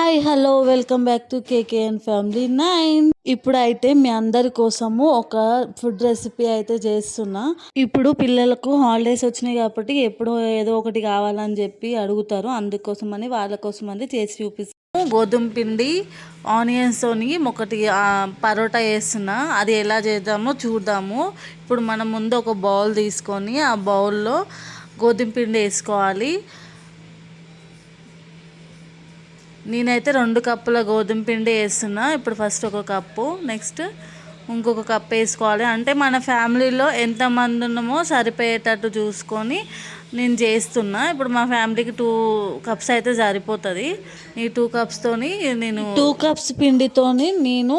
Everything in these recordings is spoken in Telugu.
Hi hello welcome back to KKN family 9. ఇప్పుడైతే మీ అందరి కోసము ఒక ఫుడ్ రెసిపీ అయితే చేస్తున్నా. ఇప్పుడు పిల్లలకు హాలిడేస్ వచ్చినాయి కాబట్టి ఎప్పుడో ఏదో ఒకటి కావాలని చెప్పి అడుగుతారు. అందుకోసమని వాళ్ళ కోసమని చేసి చూపిస్తాను. గోధుమ పిండి ఆనియన్స్తోని ఒకటి పరోటా వేస్తున్నా. అది ఎలా చేద్దామో చూద్దాము. ఇప్పుడు మనం ముందు ఒక బౌల్ తీసుకొని ఆ బౌల్లో గోధుమ పిండి వేసుకోవాలి. నేనైతే 2 కప్పుల గోధుమ పిండి వేస్తున్నా. ఇప్పుడు ఫస్ట్ ఒక కప్పు, నెక్స్ట్ ఇంకొక కప్పు వేసుకోవాలి. అంటే మన ఫ్యామిలీలో ఎంతమంది ఉన్నామో సరిపోయేటట్టు చూసుకొని నేను చేస్తున్నా. ఇప్పుడు మా ఫ్యామిలీకి 2 కప్స్ అయితే సరిపోతుంది. ఈ 2 కప్స్తోని నేను 2 కప్స్ పిండితోని నేను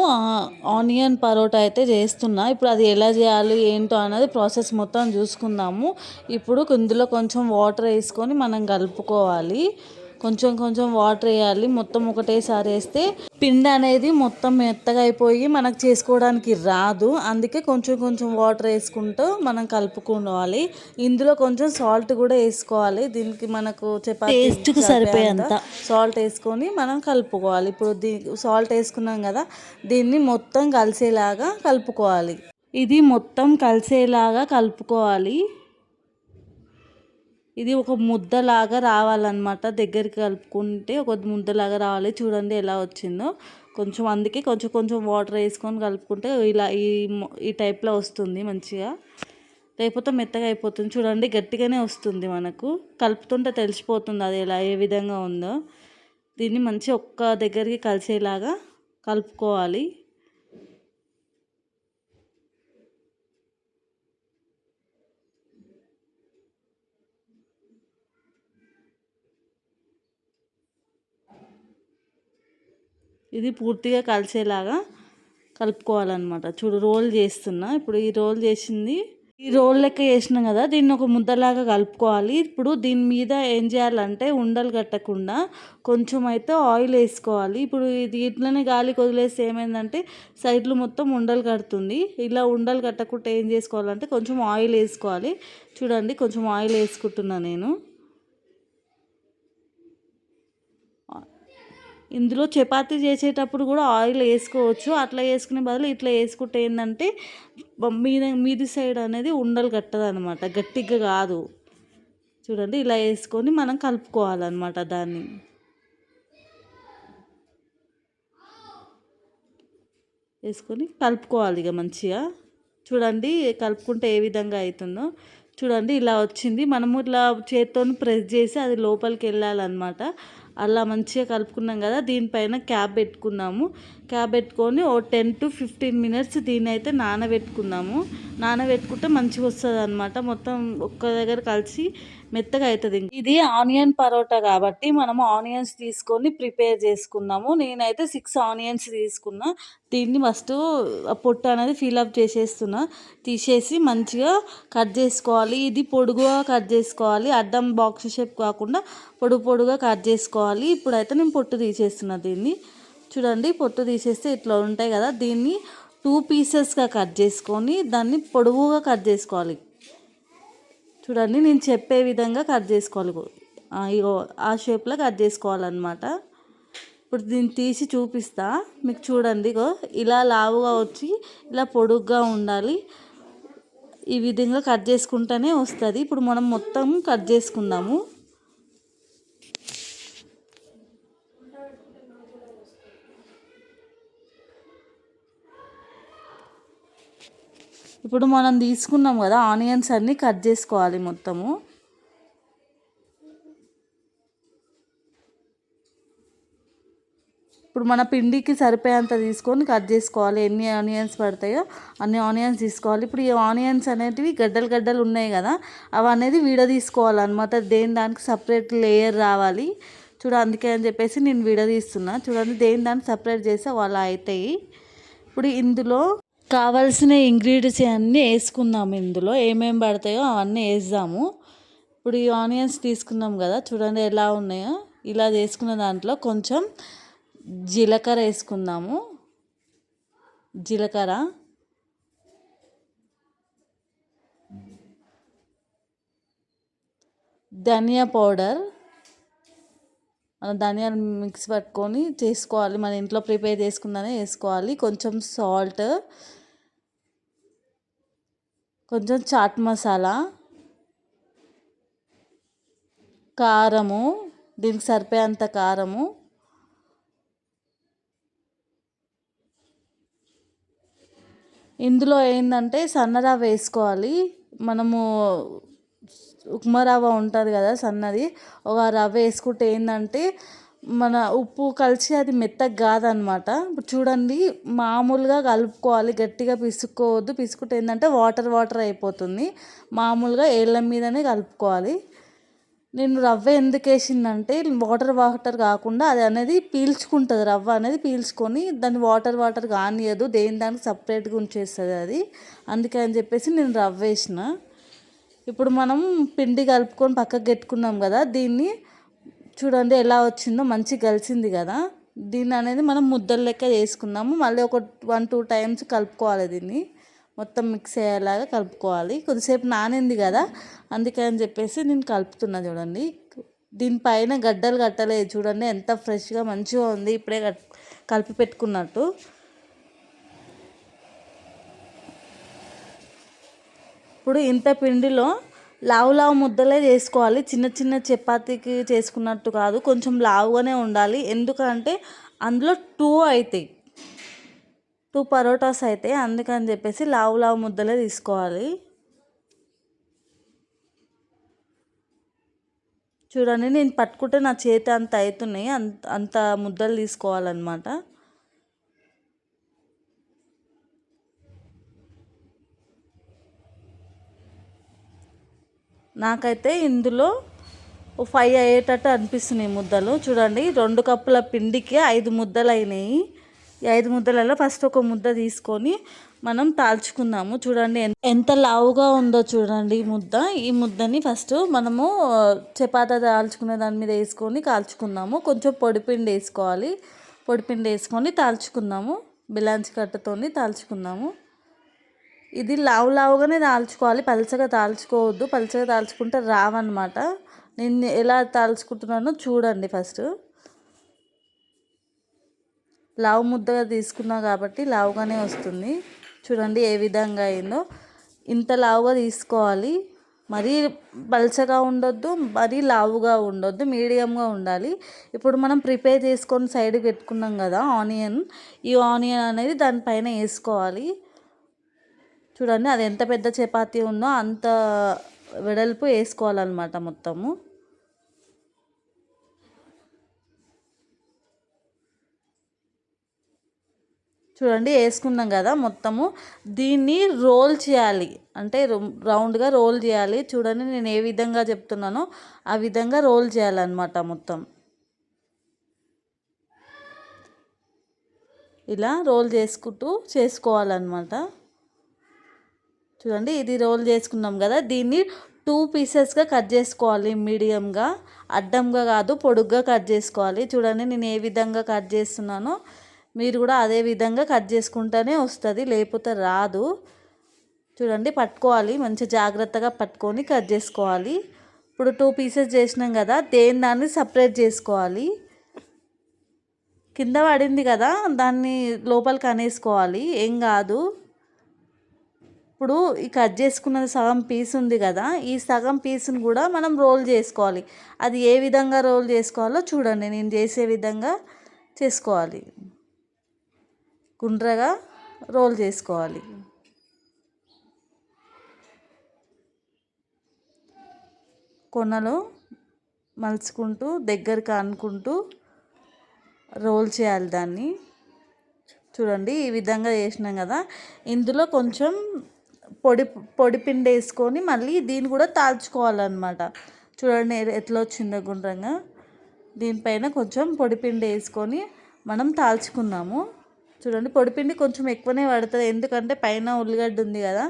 ఆనియన్ పరోటా అయితే చేస్తున్నా. ఇప్పుడు అది ఎలా చేయాలి ఏంటో అనేది ప్రాసెస్ మొత్తం చూసుకుందాము. ఇప్పుడు ఇందులో కొంచెం వాటర్ వేసుకొని మనం కలుపుకోవాలి. కొంచెం కొంచెం వాటర్ వేయాలి. మొత్తం ఒకటేసారి వేస్తే పిండి అనేది మొత్తం మెత్తగా అయిపోయి మనకు చేసుకోవడానికి రాదు. అందుకే కొంచెం కొంచెం వాటర్ వేసుకుంటూ మనం కలుపుకోవాలి. ఇందులో కొంచెం సాల్ట్ కూడా వేసుకోవాలి. దీనికి మనకు చపాతీ టేస్ట్కి సరిపోయేంత సాల్ట్ వేసుకొని మనం కలుపుకోవాలి. ఇప్పుడు సాల్ట్ వేసుకున్నాం కదా, దీన్ని మొత్తం కలిసేలాగా కలుపుకోవాలి. ఇది మొత్తం కలిసేలాగా కలుపుకోవాలి. ఇది ఒక ముద్దలాగా రావాలన్నమాట. దగ్గరికి కలుపుకుంటే ఒక ముద్దలాగా రావాలి. చూడండి ఎలా వచ్చిందో. కొంచెం అందుకే కొంచెం కొంచెం వాటర్ వేసుకొని కలుపుకుంటే ఇలా ఈ టైప్లో వస్తుంది మంచిగా. లేకపోతే మెత్తగా అయిపోతుంది. చూడండి గట్టిగానే వస్తుంది. మనకు కలుపుతుంటే తెలిసిపోతుంది అది ఏ విధంగా ఉందో. దీన్ని మంచి ఒక్క దగ్గరికి కలిసేలాగా కలుపుకోవాలి. ఇది పూర్తిగా కలిసేలాగా కలుపుకోవాలన్నమాట. చూడు రోల్ చేస్తున్నా. ఇప్పుడు ఈ రోల్ చేసింది ఈ రోల్ లెక్క చేసినాం కదా, దీన్ని ఒక ముద్దలాగా కలుపుకోవాలి. ఇప్పుడు దీని మీద ఏం చేయాలంటే ఉండలు కట్టకుండా కొంచెం అయితే ఆయిల్ వేసుకోవాలి. ఇప్పుడు ఇది ఇట్లనే గాలికి వదిలేస్తే ఏమైందంటే సైడ్లు మొత్తం ఉండలు కడుతుంది. ఇలా ఉండలు కట్టకుండా ఏం చేసుకోవాలంటే కొంచెం ఆయిల్ వేసుకోవాలి. చూడండి కొంచెం ఆయిల్ వేసుకుంటున్నా నేను. ఇందులో చపాతీ చేసేటప్పుడు కూడా ఆయిల్ వేసుకోవచ్చు. అట్లా వేసుకునే బదులు ఇట్లా వేసుకుంటే ఏంటంటే మీది సైడ్ అనేది ఉండలు కట్టదనమాట, గట్టిగా కాదు. చూడండి ఇలా వేసుకొని మనం కలుపుకోవాలన్నమాట. దాన్ని వేసుకొని కలుపుకోవాలి ఇక మంచిగా. చూడండి కలుపుకుంటే ఏ విధంగా అవుతుందో. చూడండి ఇలా వచ్చింది. మనము ఇట్లా చేతితో ప్రెస్ చేసి అది లోపలికి వెళ్ళాలన్నమాట. అలా మంచిగా కలుపుకున్నాం కదా, దీనిపైన క్యాప్ పెట్టుకున్నాము. క్యాప్ పెట్టుకొని ఓ 10 to 15 minutes దీన్ని అయితే నానబెట్టుకున్నాము. నానబెట్టుకుంటే మంచిగా వస్తుంది అనమాట. మొత్తం ఒక్క దగ్గర కలిసి మెత్తగా అవుతుంది. ఇది ఆనియన్ పరోటా కాబట్టి మనము ఆనియన్స్ తీసుకొని ప్రిపేర్ చేసుకున్నాము. నేనైతే 6 ఆనియన్స్ తీసుకున్నా. దీన్ని ఫస్ట్ పొట్టు అనేది ఫిల్అప్ చేసేస్తున్నా. తీసేసి మంచిగా కట్ చేసుకోవాలి. ఇది పొడుగుగా కట్ చేసుకోవాలి. అడ్డం బాక్స్ షేప్ కాకుండా పొడుగా కట్ చేసుకోవాలి. ఇప్పుడైతే నేను పొట్టు తీసేస్తున్నా దీన్ని. చూడండి పొట్టు తీసేస్తే ఇట్లా ఉంటాయి కదా, దీన్ని 2 పీసెస్గా కట్ చేసుకొని దాన్ని పొడవుగా కట్ చేసుకోవాలి. చూడండి నేను చెప్పే విధంగా కట్ చేసుకోవాలి. ఇగో ఆ షేప్లో కట్ చేసుకోవాలన్నమాట. ఇప్పుడు దీన్ని తీసి చూపిస్తా మీకు. చూడండి ఇగో ఇలా లావుగా వచ్చి ఇలా పొడుగ్గా ఉండాలి. ఈ విధంగా కట్ చేసుకుంటూనే వస్తుంది. ఇప్పుడు మనం మొత్తం కట్ చేసుకుందాము. ఇప్పుడు మనం తీసుకున్నాం కదా ఆనియన్స్ అన్నీ కట్ చేసుకోవాలి మొత్తము. ఇప్పుడు మన పిండికి సరిపోయేంత తీసుకొని కట్ చేసుకోవాలి. ఎన్ని ఆనియన్స్ పడతాయో అన్ని ఆనియన్స్ తీసుకోవాలి. ఇప్పుడు ఈ ఆనియన్స్ అనేటివి గడ్డలు ఉన్నాయి కదా, అవి అనేది విడదీసుకోవాలన్నమాట. దానికి సపరేట్ లేయర్ రావాలి. అందుకే అని చెప్పేసి నేను విడదీస్తున్నా. చూడండి దానికి సపరేట్ చేస్తే అలా అవుతాయి. ఇప్పుడు ఇందులో కావాల్సిన ఇంగ్రీడియంట్స్ అన్నీ వేసుకుందాము. ఇందులో ఏమేమి పడతాయో అవన్నీ వేద్దాము. ఇప్పుడు ఈ ఆనియన్స్ తీసుకున్నాం కదా, చూడండి ఎలా ఉన్నాయో. ఇలా చేసుకున్న దాంట్లో కొంచెం జీలకర్ర వేసుకుందాము. జీలకర్ర, ధనియా పౌడర్, ధనియాలు మిక్స్ పట్టుకొని చేసుకోవాలి. మన ఇంట్లో ప్రిపేర్ చేసుకుందానే వేసుకోవాలి. కొంచెం సాల్ట్, కొంచెం చాట్ మసాలా, కారము, దీనికి సరిపోయేంత కారము, ఇందులో ఏంటంటే సన్నరవ్వ వేసుకోవాలి. మనము ఉప్మా రవ్వ ఉంటుంది కదా సన్నది, ఒక రవ్వ వేసుకుంటే ఏంటంటే మన ఉప్పు కలిసి అది మెత్తగా కాదనమాట. ఇప్పుడు చూడండి, మామూలుగా కలుపుకోవాలి, గట్టిగా పిసుక్కోవద్దు. పిసుకుంటే ఏంటంటే వాటర్ వాటర్ అయిపోతుంది. మామూలుగా ఏళ్ళ మీదనే కలుపుకోవాలి. నేను రవ్వ ఎందుకు వేసిందంటే వాటర్ వాటర్ కాకుండా అది అనేది పీల్చుకుంటుంది. రవ్వ అనేది పీల్చుకొని దాన్ని వాటర్ వాటర్ కానియదు, దేని దానికి సపరేట్గా ఉంచేస్తుంది అది. అందుకే అని చెప్పేసి నేను రవ్వ వేసిన. ఇప్పుడు మనం పిండి కలుపుకొని పక్కకు పెట్టుకున్నాం కదా, దీన్ని చూడండి ఎలా వచ్చిందో, మంచిగా కలిసింది కదా. దీన్ని అనేది మనం ముద్దల లెక్క చేసుకుందాము. మళ్ళీ ఒక 1-2 టైమ్స్ కలుపుకోవాలి. దీన్ని మొత్తం మిక్స్ అయ్యేలాగా కలుపుకోవాలి. కొద్దిసేపు నానింది కదా, అందుకని చెప్పేసి నేను కలుపుతున్నా. చూడండి, దీనిపైన గడ్డలు కట్టలేదు. చూడండి ఎంత ఫ్రెష్గా మంచిగా ఉంది, ఇప్పుడే కలిపి పెట్టుకున్నట్టు. ఇప్పుడు ఇంత పిండిలో లావు లావు ముద్దలే చేసుకోవాలి. చిన్న చిన్న చపాతీకి చేసుకున్నట్టు కాదు, కొంచెం లావుగానే ఉండాలి. ఎందుకంటే అందులో 2 అవుతాయి, 2 పరోటాస్ అయితే, అందుకని చెప్పేసి లావు లావు ముద్దలే తీసుకోవాలి. చూడండి, నేను పట్టుకుంటే నా చేతి అంత అవుతున్నాయి, అంత ముద్దలు తీసుకోవాలన్నమాట. నాకైతే ఇందులో 5 అయ్యేటట్టు అనిపిస్తున్నాయి ముద్దలు. చూడండి, 2 కప్పుల పిండికి 5 ముద్దలు అయినాయి. ఈ 5 ముద్దలలో ఫస్ట్ ఒక ముద్ద తీసుకొని మనం తాల్చుకుందాము. చూడండి ఎంత లావుగా ఉందో చూడండి ముద్ద. ఈ ముద్దని ఫస్ట్ మనము చపాతీ తాల్చుకునే దాని మీద వేసుకొని కాల్చుకుందాము. కొంచెం పొడిపిండి వేసుకోవాలి. పొడిపిండి వేసుకొని తాల్చుకుందాము. బిలాంచి కట్టతోని తాల్చుకుందాము. ఇది లావు లావుగానే తాల్చుకోవాలి, పలచగా తాల్చుకోవద్దు. పలచగా తాల్చుకుంటే రావన్నమాట. నేను ఎలా తాల్చుకుంటున్నానో చూడండి. ఫస్ట్ లావు ముద్దగా తీసుకున్నా కాబట్టి లావుగానే వస్తుంది. చూడండి ఏ విధంగా అయిందో. ఇంత లావుగా తీసుకోవాలి, మరీ పలచగా ఉండొద్దు, మరీ లావుగా ఉండొద్దు, మీడియంగా ఉండాలి. ఇప్పుడు మనం ప్రిపేర్ చేసుకొని సైడ్కి పెట్టుకున్నాం కదా ఆనియన్, ఈ ఆనియన్ అనేది దానిపైన వేసుకోవాలి. చూడండి, అది ఎంత పెద్ద చపాతీ ఉందో అంత వెడల్పు వేసుకోవాలన్నమాట మొత్తము. చూడండి వేసుకున్నాం కదా మొత్తము. దీన్ని రోల్ చేయాలి, అంటే రౌండ్గా రోల్ చేయాలి. చూడండి నేను ఏ విధంగా చెప్తున్నానో ఆ విధంగా రోల్ చేయాలన్నమాట మొత్తం. ఇలా రోల్ చేసుకుంటూ చేసుకోవాలన్నమాట. చూడండి, ఇది రోల్ చేసుకున్నాం కదా, దీన్ని 2 పీసెస్గా కట్ చేసుకోవాలి. మీడియంగా, అడ్డంగా కాదు, పొడుగ్గా కట్ చేసుకోవాలి. చూడండి నేను ఏ విధంగా కట్ చేస్తున్నానో మీరు కూడా అదే విధంగా కట్ చేసుకుంటూనే వస్తుంది, లేకపోతే రాదు. చూడండి పట్టుకోవాలి, మంచి జాగ్రత్తగా పట్టుకొని కట్ చేసుకోవాలి. ఇప్పుడు 2 పీసెస్ చేసినాం కదా, దాన్ని సపరేట్ చేసుకోవాలి. కింద పడింది కదా, దాన్ని లోపలికి అనేసుకోవాలి, ఏం కాదు. ఇప్పుడు ఈ కట్ చేసుకున్న సగం పీస్ ఉంది కదా, ఈ సగం పీస్ని కూడా మనం రోల్ చేసుకోవాలి. అది ఏ విధంగా రోల్ చేసుకోవాలో చూడండి, నేను చేసే విధంగా చేసుకోవాలి. గుండ్రగా రోల్ చేసుకోవాలి. కొనలు మలుచుకుంటూ దగ్గరికి అనుకుంటూ రోల్ చేయాలి దాన్ని. చూడండి ఈ విధంగా చేసినాం కదా, ఇందులో కొంచెం పొడి పిండి వేసుకొని మళ్ళీ దీన్ని కూడా తాల్చుకోవాలన్నమాట. చూడండి ఎట్లా వచ్చిందో గుండ్రంగా. దీనిపైన కొంచెం పొడిపిండి వేసుకొని మనం తాల్చుకున్నాము. చూడండి పొడిపిండి కొంచెం ఎక్కువనే పడుతుంది, ఎందుకంటే పైన ఉల్లిగడ్డ ఉంది కదా,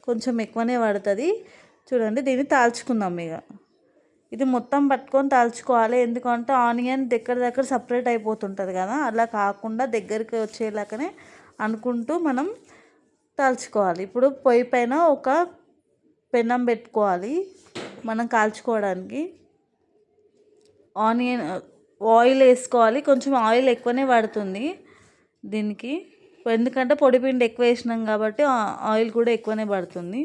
కొంచెం ఎక్కువనే పడుతుంది. చూడండి దీన్ని తాల్చుకుందాం. ఇక ఇది మొత్తం పట్టుకొని తాల్చుకోవాలి, ఎందుకంటే ఆనియన్ దగ్గర సపరేట్ అయిపోతుంటుంది కదా, అలా కాకుండా దగ్గరికి వచ్చేలాగానే అనుకుంటూ మనం తాల్చుకోవాలి. ఇప్పుడు పొయ్యి పైన ఒక పెనం పెట్టుకోవాలి మనం కాల్చుకోవడానికి. ఆనియన్ ఆయిల్ వేసుకోవాలి. కొంచెం ఆయిల్ ఎక్కువనే పడుతుంది దీనికి, ఎందుకంటే పొడిపిండి ఎక్కువ వేసినాం కాబట్టి ఆయిల్ కూడా ఎక్కువనే పడుతుంది.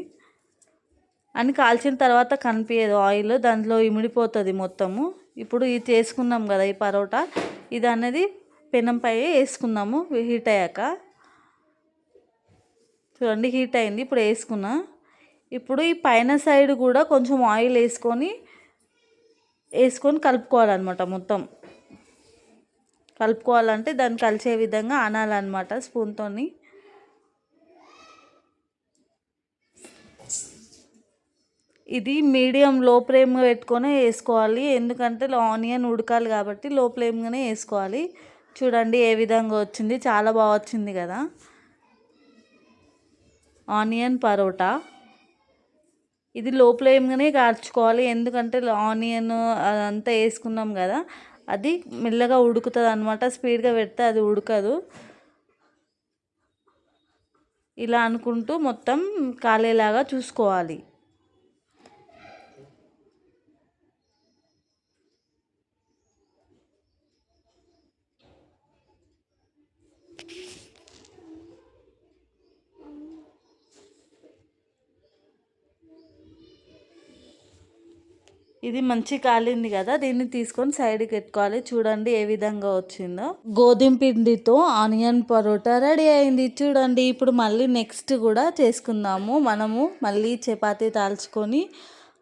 అని కాల్చిన తర్వాత కనిపించదు ఆయిల్, దాంట్లో ఇమిడిపోతుంది మొత్తము. ఇప్పుడు ఇది చేసుకున్నాం కదా ఈ పరోటా, ఇది అనేది పెనంపై వేసుకున్నాము హీట్ అయ్యాక. చూడండి హీట్ అయింది, ఇప్పుడు వేసుకున్నా. ఇప్పుడు ఈ పైన సైడ్ కూడా కొంచెం ఆయిల్ వేసుకొని కలుపుకోవాలన్నమాట. మొత్తం కలుపుకోవాలంటే దాన్ని కలిసే విధంగా అనాలన్నమాట స్పూన్తో. ఇది మీడియం లో ఫ్లేమ్ పెట్టుకొని వేసుకోవాలి, ఎందుకంటే ఆనియన్ ఉడకాలి కాబట్టి లో ఫ్లేమ్గానే వేసుకోవాలి. చూడండి ఏ విధంగా వచ్చింది, చాలా బాగా వచ్చింది కదా ఆనియన్ పరోటా. ఇది లో ఫ్లేమ్గానే కాల్చుకోవాలి, ఎందుకంటే ఆనియన్ అదంతా వేసుకున్నాం కదా, అది మెల్లగా ఉడుకుతుంది అనమాట. స్పీడ్గా పెడితే అది ఉడకదు. ఇలా అనుకుంటూ మొత్తం కాలేలాగా చూసుకోవాలి. ఇది మంచి కాలింది కదా, దీన్ని తీసుకొని సైడ్కి పెట్టుకోవాలి. చూడండి ఏ విధంగా వచ్చిందో. గోధుమ పిండితో ఆనియన్ పరోటా రెడీ అయింది. చూడండి ఇప్పుడు మళ్ళీ నెక్స్ట్ కూడా చేసుకుందాము. మనము మళ్ళీ చపాతీ తాల్చుకొని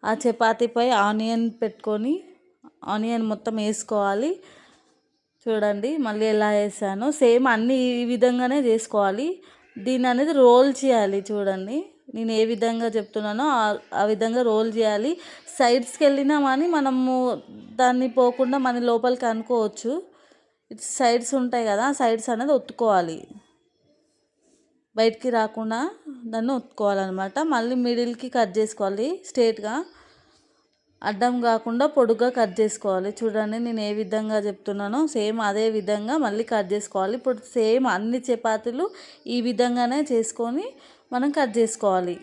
ఆ చపాతీపై ఆనియన్ పెట్టుకొని ఆనియన్ మొత్తం వేసుకోవాలి. చూడండి మళ్ళీ ఎలా వేసానో సేమ్ అన్నీ ఈ విధంగానే చేసుకోవాలి. దీన్ని అనేది రోల్ చేయాలి. చూడండి నేను ఏ విధంగా చెప్తున్నానో ఆ విధంగా రోల్ చేయాలి. సైడ్స్కి వెళ్ళినామని మనము దాన్ని పోకుండా మన లోపలికి అనుకోవచ్చు. సైడ్స్ ఉంటాయి కదా, సైడ్స్ అనేది ఒత్తుకోవాలి, బయటికి రాకుండా దాన్ని ఒత్తుకోవాలన్నమాట. మళ్ళీ మిడిల్కి కట్ చేసుకోవాలి, స్ట్రేట్గా అడ్డం కాకుండా పొడుగ్గా కట్ చేసుకోవాలి. చూడండి నేను ఏ విధంగా చెప్తున్నానో సేమ్ అదే విధంగా మళ్ళీ కట్ చేసుకోవాలి. ఇప్పుడు సేమ్ అన్ని చపాతీలు ఈ విధంగానే చేసుకొని మనం కట్ చేసుకోవాలి.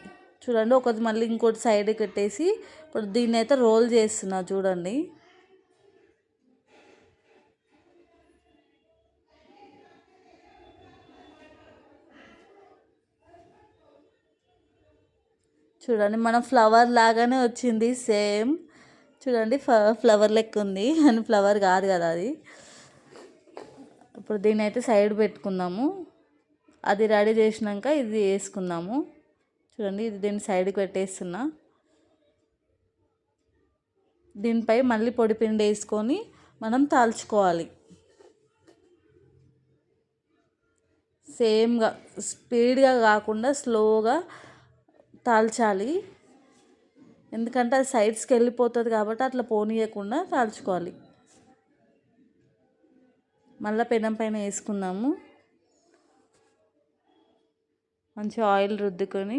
చూడండి ఒకటి మళ్ళీ ఇంకోటి సైడ్కి పెట్టేసి ఇప్పుడు దీన్ని అయితే రోల్ చేస్తున్నా. చూడండి చూడండి మనం ఫ్లవర్ లాగానే వచ్చింది సేమ్. చూడండి ఫ్లవర్ లెక్క ఉంది అని, ఫ్లవర్ కాదు కదా అది. ఇప్పుడు దీన్ని అయితే సైడ్ పెట్టుకుందాము. అది రెడీ చేసినాక ఇది వేసుకుందాము. చూడండి ఇది దీన్ని సైడ్కి పెట్టేస్తున్నా. దీనిపై మళ్ళీ పొడి పిండి వేసుకొని మనం తాల్చుకోవాలి. సేమ్గా స్పీడ్గా కాకుండా స్లోగా తాల్చాలి, ఎందుకంటే అది సైడ్స్కి వెళ్ళిపోతుంది కాబట్టి అట్లా పోనీయకుండా కాల్చుకోవాలి. మళ్ళీ పెనం పైన వేసుకుందాము. మంచి ఆయిల్ రుద్దుకొని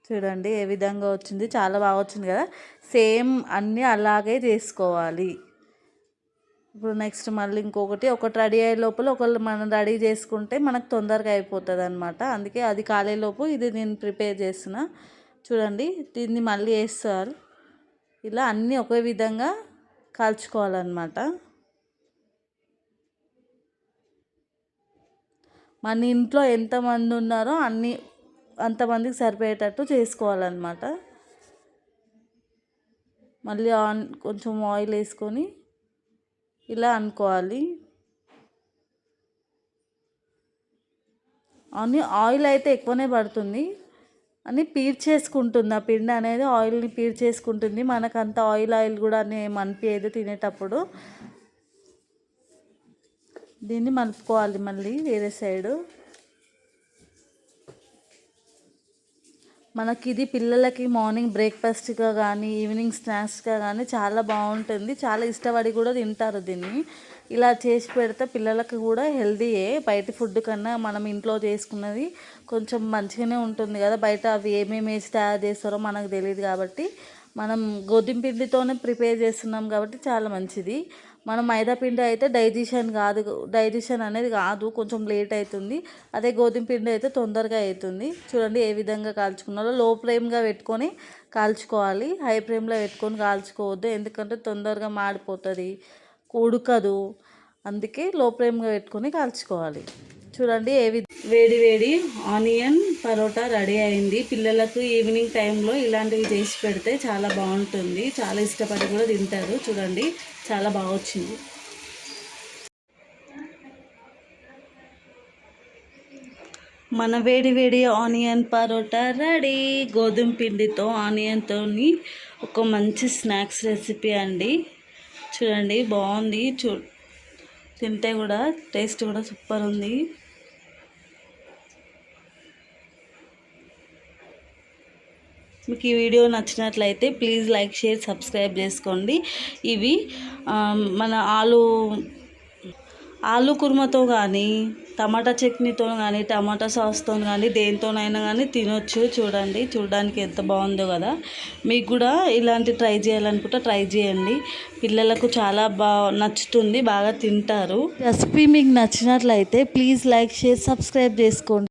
చూడండి ఏ విధంగా వచ్చింది, చాలా బాగా వచ్చింది కదా. సేమ్ అన్నీ అలాగే చేసుకోవాలి. ఇప్పుడు నెక్స్ట్ మళ్ళీ ఇంకొకటి రెడీ అయ్యే లోపల ఒకళ్ళు మనం రెడీ చేసుకుంటే మనకు తొందరగా అయిపోతుంది అనమాట. అందుకే అది కాలేలోపు ఇది నేను ప్రిపేర్ చేస్తున్నా. చూడండి దీన్ని మళ్ళీ వేస్తారు. ఇలా అన్నీ ఒకే విధంగా కాల్చుకోవాలన్నమాట. మన ఇంట్లో ఎంతమంది ఉన్నారో అంతమందికి సరిపోయేటట్టు చేసుకోవాలన్నమాట. మళ్ళీ కొంచెం ఆయిల్ వేసుకొని ఇలా అనుకోవాలి. ఆయిల్ అయితే ఎక్కువనే పడుతుంది అని పీల్చేసుకుంటుంది, ఆ పిండి అనేది ఆయిల్ని పీల్చేసుకుంటుంది. మనకు అంత ఆయిల్ కూడా ఏం అనిపించదు తినేటప్పుడు. దీన్ని మలుపుకోవాలి మళ్ళీ వేరే సైడు. మనకి ఇది పిల్లలకి మార్నింగ్ బ్రేక్ఫాస్ట్గా కానీ ఈవినింగ్ స్నాక్స్గా కానీ చాలా బాగుంటుంది. చాలా ఇష్టపడి కూడా తింటారు దీన్ని. ఇలా చేసి పెడితే పిల్లలకు కూడా హెల్తీయే. బయట ఫుడ్ కన్నా మనం ఇంట్లో చేసుకున్నది కొంచెం మంచిగానే ఉంటుంది కదా. బయట అవి ఏమేమి వేసి తయారు చేస్తారో మనకు తెలియదు కాబట్టి మనం గోధుమ పిండితోనే ప్రిపేర్ చేస్తున్నాం కాబట్టి చాలా మంచిది. మనం మైదా పిండి అయితే డైజెషన్ అనేది కాదు, కొంచెం లేట్ అవుతుంది. అదే గోధుమ పిండి అయితే తొందరగా అవుతుంది. చూడండి ఏ విధంగా కాల్చుకున్నారో. లో ఫ్లేమ్గా పెట్టుకొని కాల్చుకోవాలి, హై ఫ్లేమ్లో పెట్టుకొని కాల్చుకోవద్దు, ఎందుకంటే తొందరగా మాడిపోతుంది, ఉడకదు. అందుకే లో ఫ్లేమ్గా పెట్టుకొని కాల్చుకోవాలి. చూడండి వేడి వేడి ఆనియన్ పరోటా రెడీ అయింది. పిల్లలకు ఈవినింగ్ టైంలో ఇలాంటివి చేసి పెడితే చాలా బాగుంటుంది, చాలా ఇష్టపడి కూడా తింటారు. చూడండి చాలా బాగా వచ్చింది. మన వేడి వేడి ఆనియన్ పరోటా రెడీ. గోధుమ పిండితో ఆనియన్తో ఒక మంచి స్నాక్స్ రెసిపీ అండి. చూడండి బాగుంది, తింటే కూడా టేస్ట్ కూడా సూపర్ ఉంది. మీకు ఈ వీడియో నచ్చినట్లయితే ప్లీజ్ లైక్, షేర్, సబ్స్క్రైబ్ చేసుకోండి. ఇవి మన ఆలు కుర్మతో కానీ, టమాటా చట్నీతో కానీ, టమాటా సాస్తో కానీ, దేనితోనైనా కానీ తినొచ్చు. చూడండి చూడడానికి ఎంత బాగుందో కదా. మీకు కూడా ఇలాంటి ట్రై చేయాలనుకుంటే ట్రై చేయండి. పిల్లలకు చాలా నచ్చుతుంది, బాగా తింటారు. రెసిపీ మీకు నచ్చినట్లయితే ప్లీజ్ లైక్, షేర్, సబ్స్క్రైబ్ చేసుకోండి.